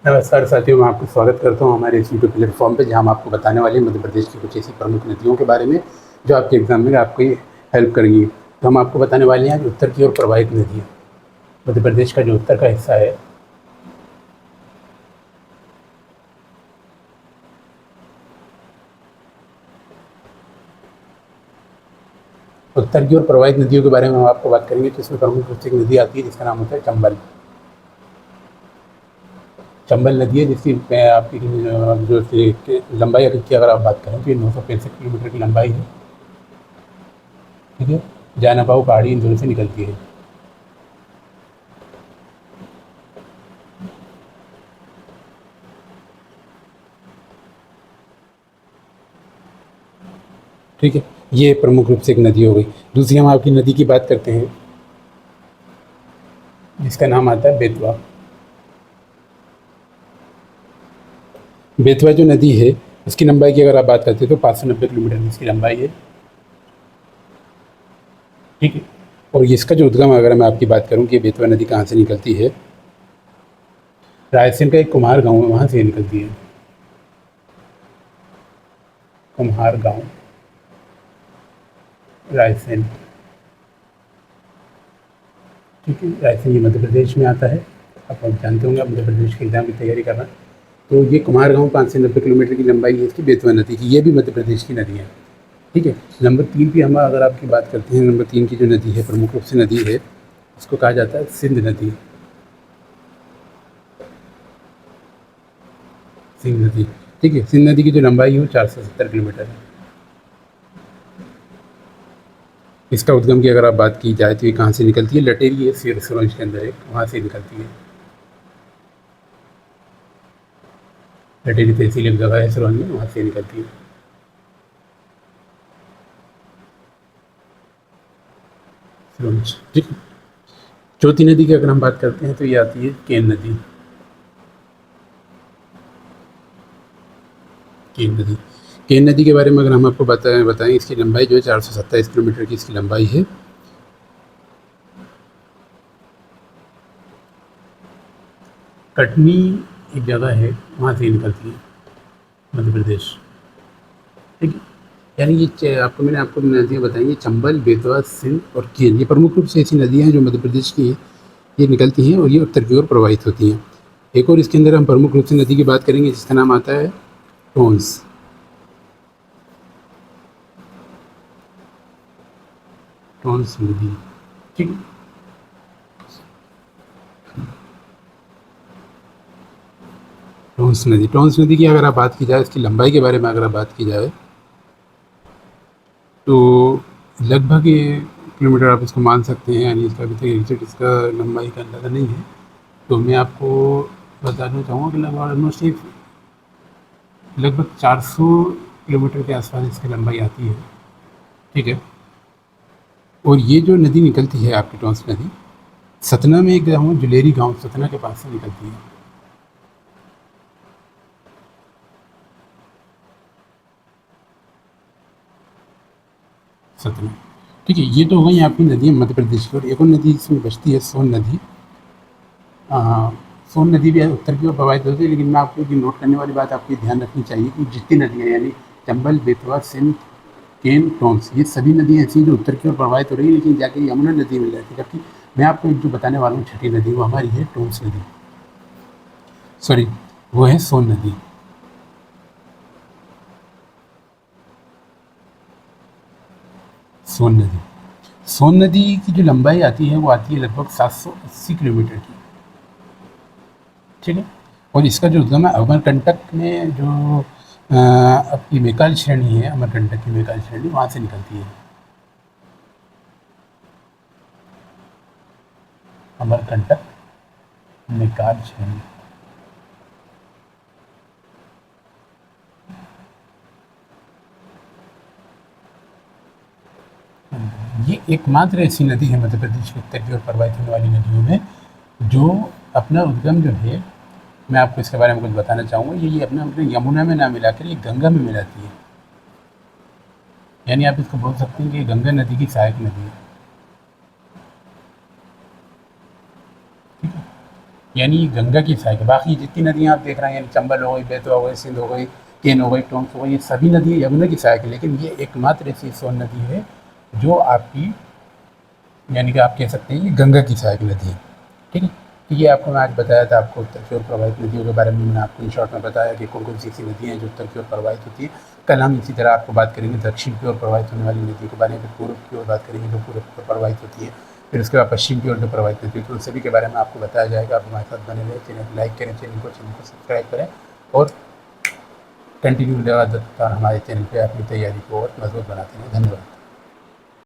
नमस्कार साथियों, मैं आपका स्वागत करता हूँ हमारे इस यूट्यूब प्लेटफॉर्म पे, जहाँ हम आपको बताने वाले हैं मध्य प्रदेश की कुछ ऐसी प्रमुख नदियों के बारे में जो आपके एग्जाम में आपकी हेल्प करेंगी। तो हम आपको बताने वाले हैं आज उत्तर की ओर प्रवाहित नदियाँ। मध्य प्रदेश का जो उत्तर का हिस्सा है, उत्तर की ओर प्रवाहित नदियों के बारे में हम आपको बात करेंगे। तो इसमें प्रमुख रूप से एक नदी आती है जिसका नाम होता है चंबल। चंबल नदी है जिसकी आपकी जो लंबाई की अगर आप बात करें तो ये 965 किलोमीटर की लंबाई है। ठीक है, जानापाऊ पहाड़ी इन दोनों से निकलती है। ठीक है, ये प्रमुख रूप से एक नदी हो गई। दूसरी हम आपकी नदी की बात करते हैं जिसका नाम आता है बेतवा। बेतवा जो नदी है उसकी लंबाई की अगर आप बात करते हैं तो 590 किलोमीटर इसकी लंबाई है। ठीक है, और इसका जो उद्गम अगर मैं आपकी बात करूं कि बेतवा नदी कहाँ से निकलती है, रायसेन का एक कुम्हार गांव है, वहाँ से निकलती है। कुम्हार गांव, रायसेन। ठीक है, रायसेन ये मध्य प्रदेश में आता है। आप जानते होंगे, आप मध्य प्रदेश के एग्जाम की तैयारी कर रहे हैं। तो ये कुम्हार गांव 590 किलोमीटर की लंबाई है इसकी बेतवा नदी की। ये भी मध्य प्रदेश की नदी है। ठीक है, नंबर 3 की हम अगर आपकी बात करते हैं, नंबर 3 की जो नदी है प्रमुख रूप से नदी है उसको कहा जाता है सिंध नदी। सिंध नदी, ठीक है, सिंध नदी की जो लंबाई है वो 470 किलोमीटर है। इसका उद्गम की अगर आप बात की जाए तो ये कहाँ से निकलती है, लटेरी है सिरोंज के अंदर एक, वहाँ से निकलती है। लटेरी तहसील एक जगह है सिरोंज में, वहाँ से निकलती है। सिरोंज, ठीक है। चौथी नदी की अगर हम बात करते हैं तो ये आती है केन नदी। केन नदी, केन नदी के बारे में अगर हम आपको बताएं इसकी लंबाई जो है 427 किलोमीटर की इसकी लंबाई है। कटनी एक जगह है, वहाँ से निकलती है, मध्य प्रदेश। ठीक है, यानी आपको मैंने आपको नदियाँ बताई हैं चंबल, बेतवा, सिंध और केन। ये प्रमुख रूप से ऐसी नदियाँ हैं जो मध्य प्रदेश की हैं, ये निकलती हैं और ये उत्तर की ओर प्रवाहित होती हैं। एक और इसके अंदर हम प्रमुख रूप से नदी की बात करेंगे जिसका नाम आता है टोंस। टोंस नदी, ठीक है। टोंस नदी की अगर आप बात की जाए, इसकी लंबाई के बारे में अगर आप बात की जाए तो लगभग ये किलोमीटर आप इसको मान सकते हैं। यानी इसका अभी तक एग्जैक्ट इसका लंबाई का अंदाज़ा नहीं है, तो मैं आपको बताना चाहूँगा कि लगभग ऑलमोस्ट एक लगभग 400 किलोमीटर के आसपास इसकी लंबाई आती है। ठीक है, और ये जो नदी निकलती है आपकी टोंस नदी, सतना में एक गाँव है जुलेरी गाँव, सतना के पास से निकलती है। सतना, ठीक है। ये तो हो गई आपकी नदियाँ मध्य प्रदेश की। और एक और नदी इसमें बचती है सोन नदी। सोन नदी भी उत्तर की ओर प्रवाहित होती है, लेकिन मैं आपको ये नोट करने वाली बात आपकी ध्यान रखनी चाहिए कि जितनी नदियाँ यानी चंबल, बेतवा, सिंध, केन, टोंस, ये सभी नदियाँ ऐसी हैं जो उत्तर की ओर प्रवाहित हो रही है, लेकिन जाके यमुना नदी मिल जाती है। जबकि मैं आपको एक जो बताने वाला हूँ छठी नदी, वो हमारी है टोंस नदी, सॉरी, वो है सोन नदी। सोन नदी, सोन नदी की जो लंबाई आती है वो आती है लगभग 780 किलोमीटर की। ठीक है, और इसका जो उद्गम है अमरकंटक में जो आपकी मेकाल श्रेणी है, अमरकंटक की मेकाल श्रेणी, वहाँ से निकलती है। अमरकंटक मेकाल श्रेणी, ये एकमात्र ऐसी नदी है मध्य प्रदेश के उत्तर की ओर प्रवाहित होने वाली नदियों में जो अपना उद्गम जो है, मैं आपको इसके बारे में कुछ बताना चाहूँगा। ये अपने यमुना में ना मिलाकर ये गंगा में मिलाती है। यानी आप इसको बोल सकते हैं कि गंगा नदी की सहायक नदी है। ठीक है, यानी गंगा की सहायक है। बाकी जितनी नदियाँ आप देख रहे हैं, यानी चंबल हो गई, बेतवा हो गई, सिंध हो गई, केन हो गई, टोंस हो गई, ये सभी नदियाँ यमुना की सहायक है, लेकिन ये एकमात्र ऐसी सोन नदी है जो आपकी, यानी कि आप कह सकते हैं ये गंगा की सहायक नदी है। ठीक है, तो ये आपको मैं आज बताया था, आपको उत्तर की ओर प्रवाहित नदियों के बारे में मैंने आपको इन शॉर्ट में बताया कि कौन कौन सी ऐसी नदियाँ हैं जो उत्तर की ओर प्रवाहित होती है। कल हम इसी तरह आपको बात करेंगे दक्षिण की ओर प्रवाहित होने वाली नदियों के बारे में, फिर पूर्व की ओर बात करेंगे जो पूर्व की ओर प्रवाहित होती है, फिर उसके बाद पश्चिम की ओर जो प्रवाहित होती है, तो उन सभी के बारे में आपको बताया जाएगा। आप हमारे साथ बने रहे, चैनल को लाइक करें, चैनल को सब्सक्राइब करें और कंटिन्यू लगातार हमारे चैनल पर अपनी तैयारी को और मजबूत बनाते रहें। धन्यवाद।